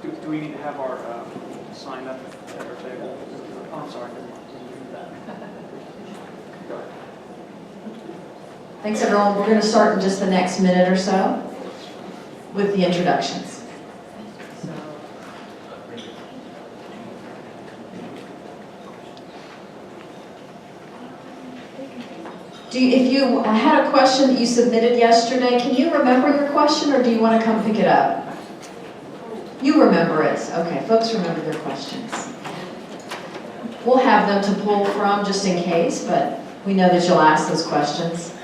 Do we need to have our sign up at our table? Oh, I'm sorry. Go ahead. Thanks, everyone. We're going to start in just the next minute or so with the introductions. If you had a question that you submitted yesterday, can you remember your question, or do you want to come pick it up? You remember it. Okay, folks remember their questions. We'll have them to pull from just in case, but we know that you'll ask those questions.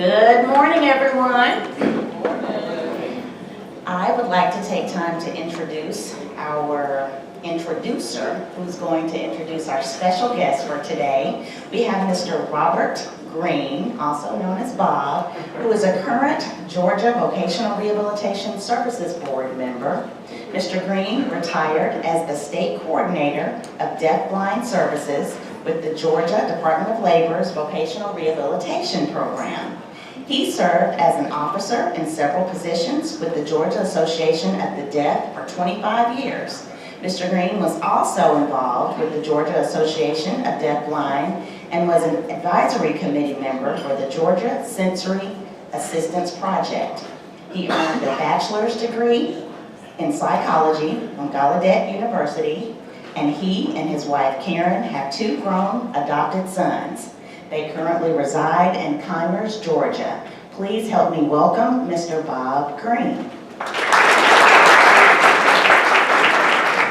Good morning, everyone. I would like to take time to introduce our introducer, who's going to introduce our special guest for today. We have Mr. Robert Green, also known as Bob, who is a current Georgia Vocational Rehabilitation Services Board member. Mr. Green retired as the State Coordinator of Deafblind Services with the Georgia Department of Labor's Vocational Rehabilitation Program. He served as an officer in several positions with the Georgia Association of the Deaf for 25 years. Mr. Green was also involved with the Georgia Association of Deafblind and was an advisory committee member for the Georgia Sensory Assistance Project. He earned a bachelor's degree in psychology from Gallaudet University, and he and his wife Karen have 2 grown adopted sons. They currently reside in Conyers, Georgia. Please help me welcome Mr. Bob Green.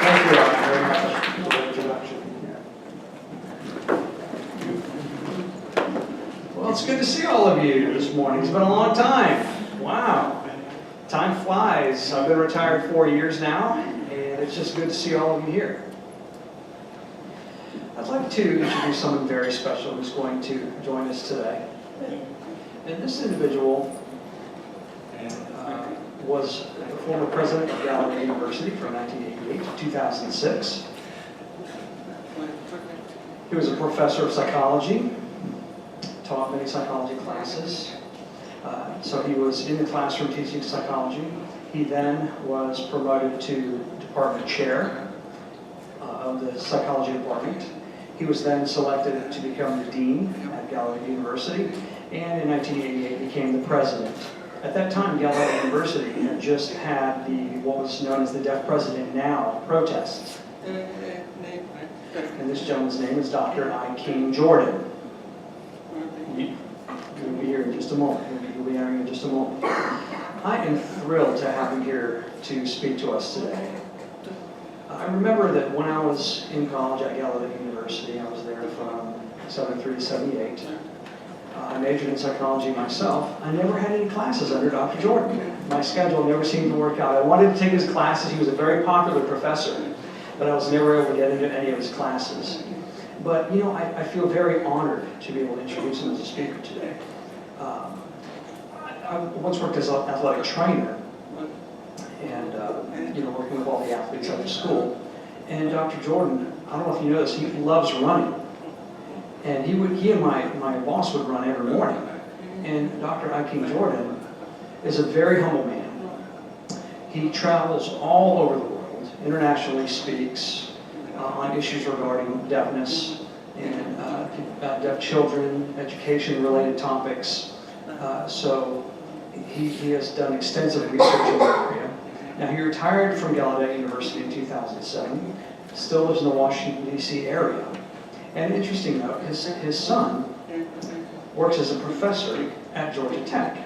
Thank you all very much for the introduction. Well, it's good to see all of you this morning. It's been a long time. Wow. Time flies. I've been retired 4 years now, and it's just good to see all of you here. I'd like to introduce someone very special who's going to join us today. And this individual was the former president of Gallaudet University from 1988 to 2006. He was a professor of psychology, taught many psychology classes. So he was in the classroom teaching psychology. He then was promoted to department chair of the psychology department. He was then selected to become the dean at Gallaudet University, and in 1988 became the president. At that time, Gallaudet University had just had what was known as the Deaf President Now protests. And this gentleman's name is Dr. I. King Jordan. He'll be here in just a moment. He'll be airing in just a moment. I am thrilled to have him here to speak to us today. I remember that when I was in college at Gallaudet University, I was there from 73 to 78. I majored in psychology myself. I never had any classes under Dr. Jordan. My schedule never seemed to work out. I wanted to take his classes. He was a very popular professor, but I was never able to get into any of his classes. But, you know, I feel very honored to be able to introduce him as a speaker today. I once worked as an athletic trainer, and you know, working with all the athletes at the school. And Dr. Jordan, I don't know if you know this, he loves running. And he and my boss would run every morning. And Dr. I. King Jordan is a very humble man. He travels all over the world, internationally speaks on issues regarding deafness and deaf children, education-related topics. So he has done extensive research in that area. Now, he retired from Gallaudet University in 2007, still lives in the Washington, D.C. area. And interesting note, his son works as a professor at Georgia Tech.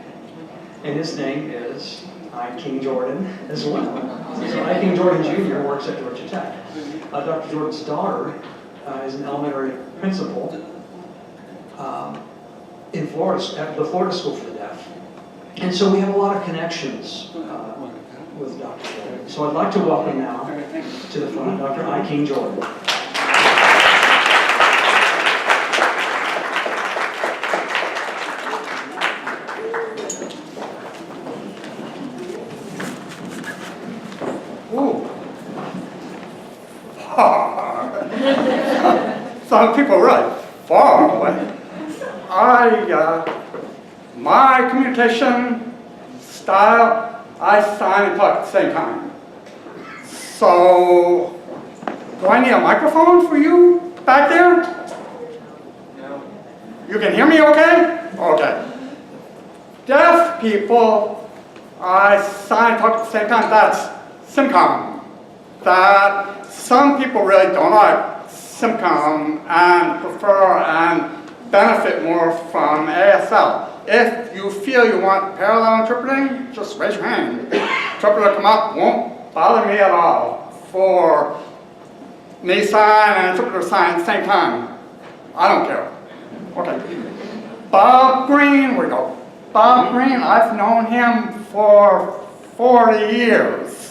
And his name is I. King Jordan as well. So I. King Jordan Jr. works at Georgia Tech. Dr. Jordan's daughter is an elementary principal in Florida, at the Florida School for the Deaf. And so we have a lot of connections with Dr. Jordan. So I'd like to welcome now to the front Dr. I. King Jordan. Some people really far away. My communication style, I sign and talk at the same time. So, do I need a microphone for you back there? No. You can hear me okay? Okay. Deaf people, I sign and talk at the same time, that's SimCom. That some people really don't like SimCom and prefer and benefit more from ASL. If you feel you want parallel interpreting, just raise your hand. Interpreter come up, won't bother me at all. For me sign and interpreter sign at the same time, I don't care. Okay. Bob Green, we go. Bob Green, I've known him for 40 years.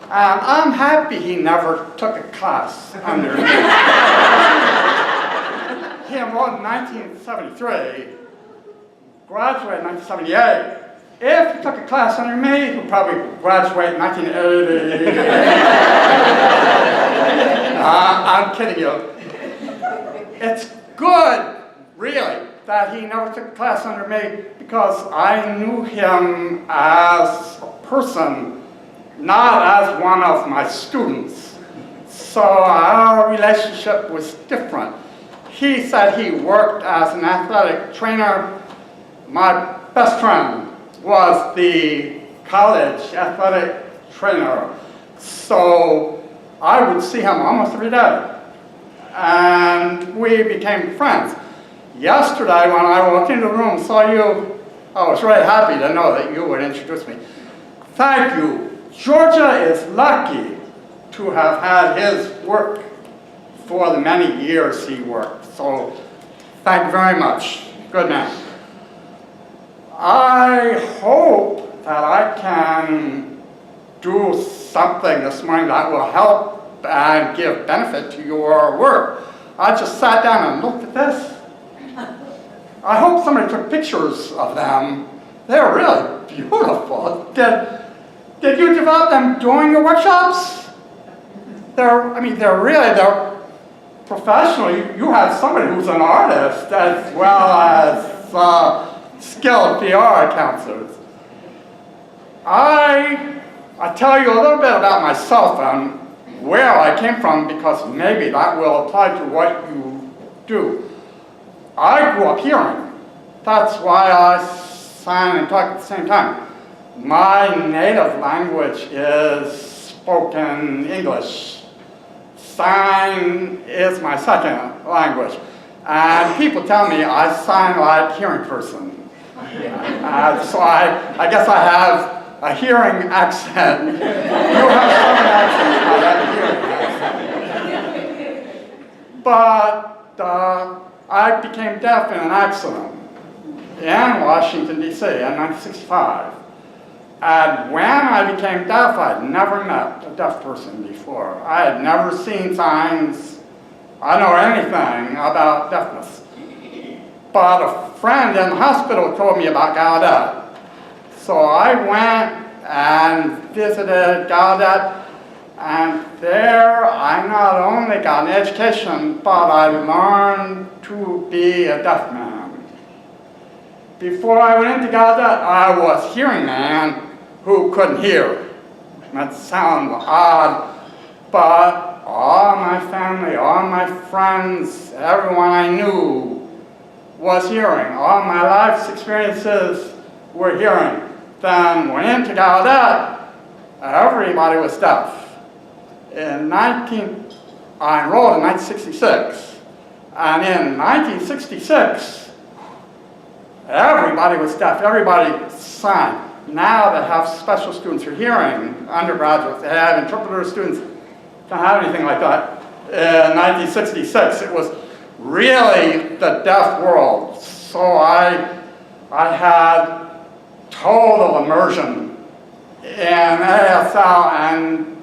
And I'm happy he never took a class under me. He enrolled in 1973, graduated in 1978. If he took a class under me, he'll probably graduate in 1980. I'm kidding you. It's good, really, that he never took a class under me because I knew him as a person, not as one of my students. So our relationship was different. He said he worked as an athletic trainer. My best friend was the college athletic trainer. So I would see him almost every day. And we became friends. Yesterday, when I walked into the room and saw you, I was really happy to know that you would introduce me. Thank you. Georgia is lucky to have had his work for the many years he worked. So, thank you very much. Good man. I hope that I can do something this morning that will help and give benefit to your work. I just sat down and looked at this. I hope somebody took pictures of them. They're really beautiful. Did you develop them during your workshops? They're professional. You have somebody who's an artist as well as skilled PR counselors. I tell you a little bit about myself and where I came from, because maybe that will apply to what you do. I grew up hearing. That's why I sang and talk at the same time. My native language is spoken English. Sign is my second language. And people tell me I sign like a hearing person. So I guess I have a hearing accent. You have some accent, I have a hearing accent. But I became deaf in an accident in Washington, D.C. in 1965. And when I became deaf, I'd never met a deaf person before. I had never seen signs. I know anything about deafness. But a friend in the hospital told me about Gallaudet. So I went and visited Gallaudet, and there I not only got an education, but I learned to be a deaf man. Before I went into Gallaudet, I was a hearing man who couldn't hear. That sounds odd, but all my family, all my friends, everyone I knew was hearing. All my life's experiences were hearing. Then went into Gallaudet, everybody was deaf. I enrolled in 1966, and in 1966, everybody was deaf, everybody signed. Now they have special students for hearing, undergraduates, they have interpreter students, don't have anything like that. In 1966, it was really the deaf world. So I had total immersion in ASL and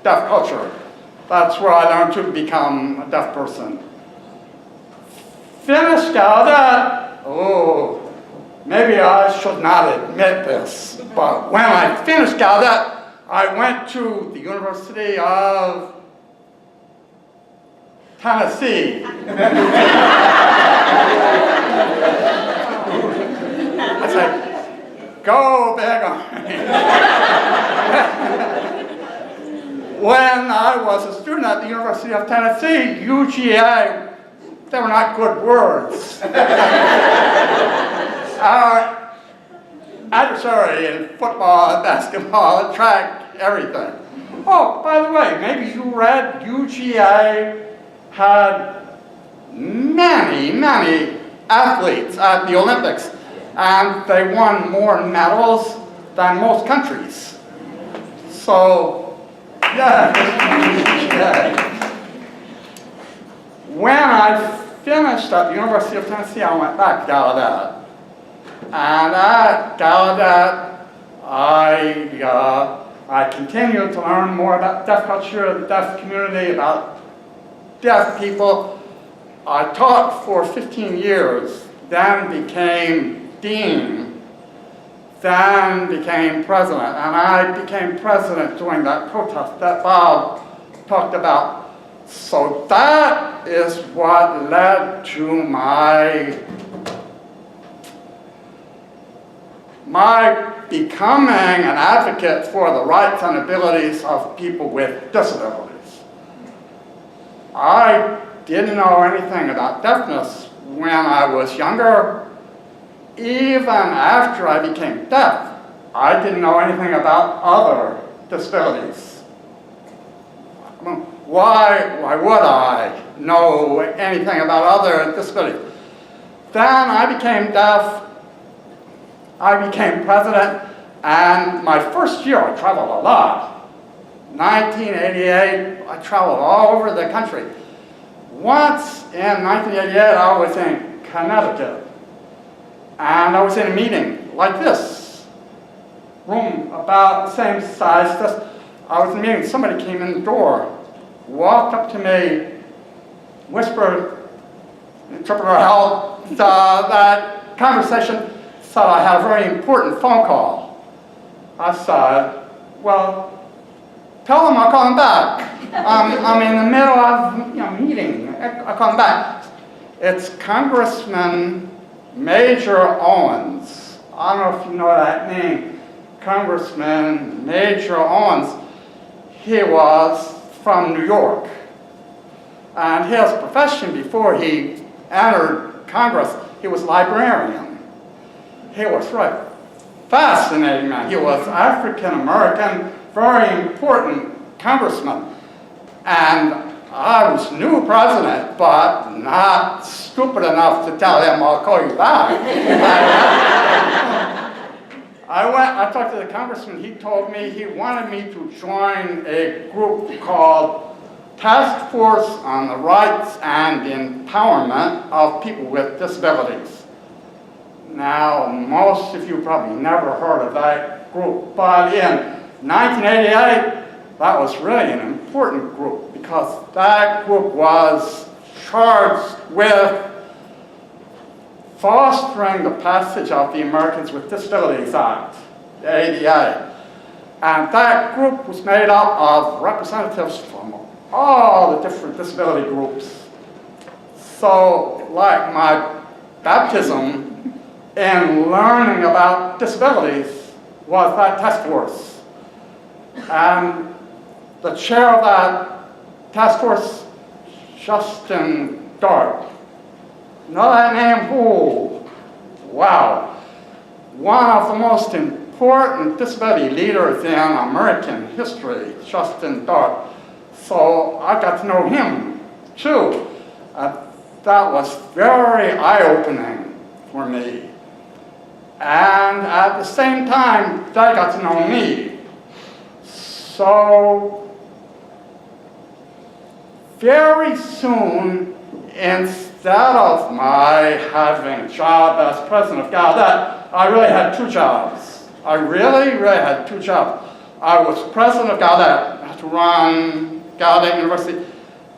deaf culture. That's where I learned to become a deaf person. Finished Gallaudet, maybe I should not admit this, but when I finished Gallaudet, I went to the University of Tennessee. I said, go big Army. When I was a student at the University of Tennessee, UGA, they were not good words. Our adversary in football, basketball, track, everything. Oh, by the way, maybe you read UGA had many, many athletes at the Olympics, and they won more medals than most countries. So, yeah. When I finished at the University of Tennessee, I went back to Gallaudet. And at Gallaudet, I continued to learn more about deaf culture, the deaf community, about deaf people. I taught for 15 years, then became dean, then became president. And I became president during that protest that Bob talked about. So that is what led to my becoming an advocate for the rights and abilities of people with disabilities. I didn't know anything about deafness when I was younger. Even after I became deaf, I didn't know anything about other disabilities. why would I know anything about other disabilities? Then I became deaf, I became president, and my first year I traveled a lot. 1988, I traveled all over the country. Once in 1988, I was in Connecticut, and I was in a meeting like this, room about the same size. I was in a meeting, somebody came in the door, walked up to me, whispered, interpreter held that conversation, said I had a very important phone call. I said, well, tell them I'll call them back. I'm in the middle of a meeting. I'll call them back. It's Congressman Major Owens. I don't know if you know that name. Congressman Major Owens. He was from New York. And his profession before he entered Congress, he was librarian. He was right. Fascinating man. He was African American, very important congressman. And I was new president, but not stupid enough to tell him I'll call you back. I talked to the congressman. He told me he wanted me to join a group called Task Force on the Rights and Empowerment of People with Disabilities. Now, most of you probably never heard of that group, but in 1988, that was really an important group because that group was charged with fostering the passage of the Americans with Disabilities Act, the ADA. And that group was made up of representatives from all the different disability groups. So, like my baptism in learning about disabilities was that task force. And the chair of that task force, Justin Dart. Know that name? Oh, wow. One of the most important disability leaders in American history, Justin Dart. So I got to know him too. That was very eye-opening for me. And at the same time, they got to know me. So very soon, instead of my having a job as president of Gallaudet, I really had two jobs. I really had two jobs. I was president of Gallaudet, I had to run Gallaudet University,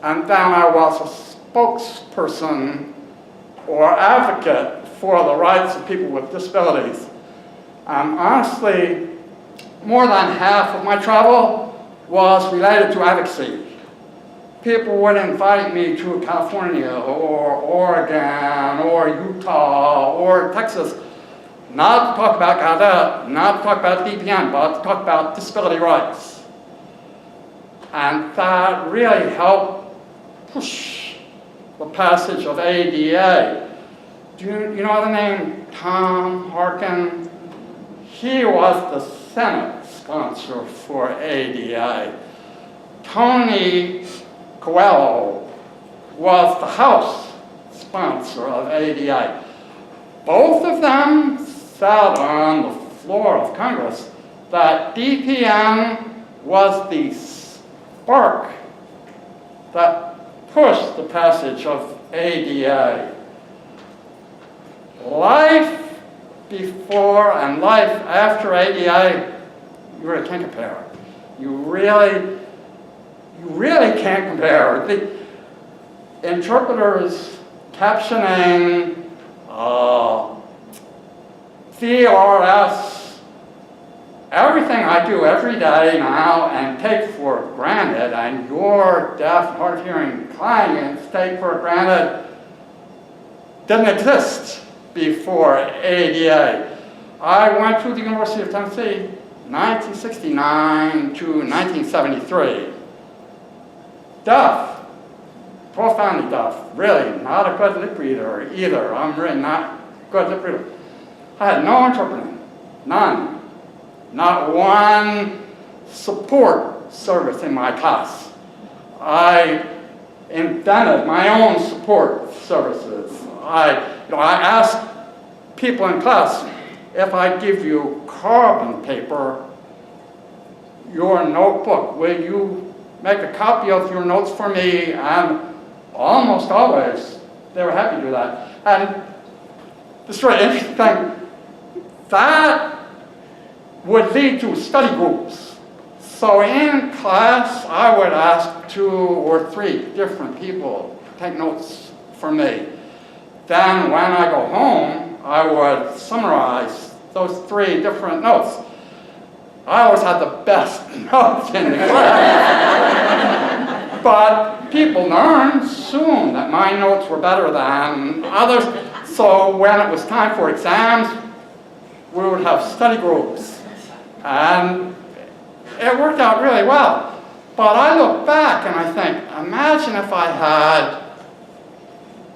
and then I was a spokesperson or advocate for the rights of people with disabilities. Honestly, more than half of my travel was related to advocacy. People would invite me to California or Oregon or Utah or Texas, not to talk about Gallaudet, not to talk about DPN, but to talk about disability rights. And that really helped push the passage of ADA. Do you know the name Tom Harkin? He was the Senate sponsor for ADA. Tony Coelho was the House sponsor of ADA. Both of them said on the floor of Congress that DPN was the spark that pushed the passage of ADA. Life before and life after ADA, you really can't compare. You really can't compare. The interpreters captioning VRS, everything I do every day now and take for granted, and your deaf, hard of hearing clients take for granted, didn't exist before ADA. I went to the University of Tennessee 1969 to 1973. Deaf, profoundly deaf, really not a good lip reader either. I'm really not a good lip reader. I had no interpreting, none. Not one support service in my class. I invented my own support services. I asked people in class, if I give you carbon paper, your notebook, will you make a copy of your notes for me? And almost always, they were happy to do that. And this really interesting thing, that would lead to study groups. So in class, I would ask 2 or 3 different people to take notes for me. Then when I go home, I would summarize those 3 different notes. I always had the best notes in the class. But people learned soon that my notes were better than others. So when it was time for exams, we would have study groups. And it worked out really well. But I look back and I think, imagine if I had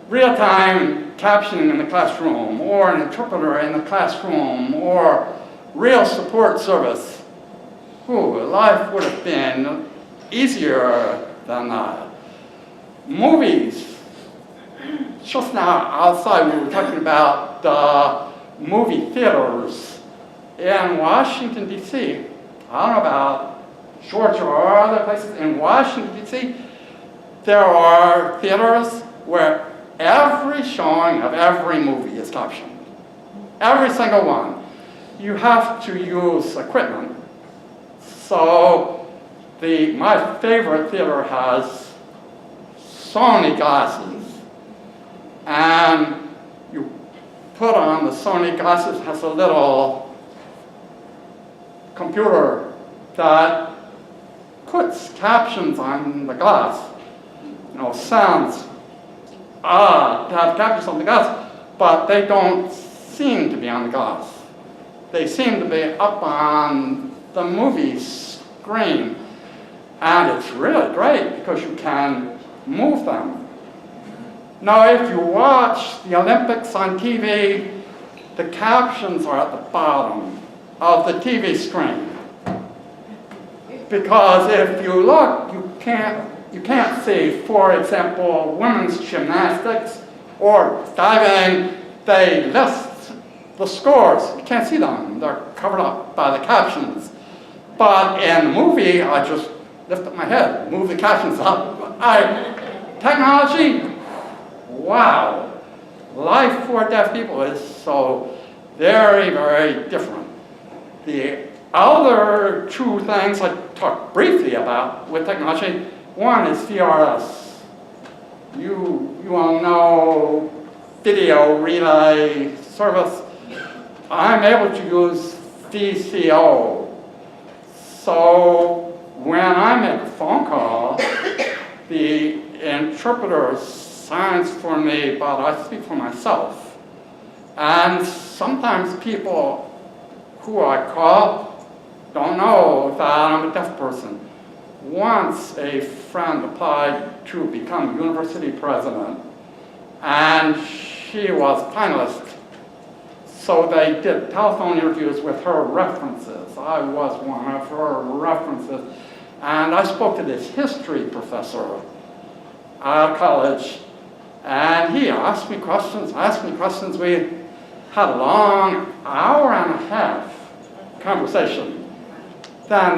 real-time captioning in the classroom, or an interpreter in the classroom, or real support service. Ooh, life would have been easier than that. Movies. Just now outside we were talking about the movie theaters in Washington, D.C. I don't know about Georgia or other places. In Washington, D.C., there are theaters where every showing of every movie is captioned. Every single one. You have to use equipment. So my favorite theater has Sony glasses. And you put on the Sony glasses, has a little computer that puts captions on the glass. Sounds to have captions on the glass, but they don't seem to be on the glass. They seem to be up on the movie screen. And it's really great because you can move them. Now, if you watch the Olympics on TV, the captions are at the bottom of the TV screen. Because if you look, you can't see, for example, women's gymnastics or diving. They list the scores. You can't see them. They're covered up by the captions. But in the movie, I just lift up my head, move the captions up. Technology, wow. Life for deaf people is so very, very different. The other 2 things I talked briefly about with technology, one is VRS. You all know video relay service. I'm able to use VCO. So when I make a phone call, the interpreter signs for me, but I speak for myself. And sometimes people who I call don't know that I'm a deaf person. Once a friend applied to become university president, and she was a finalist. So they did telephone interviews with her references. I was one of her references. And I spoke to this history professor at college, and he asked me questions. We had a long 1.5 hour conversation. Then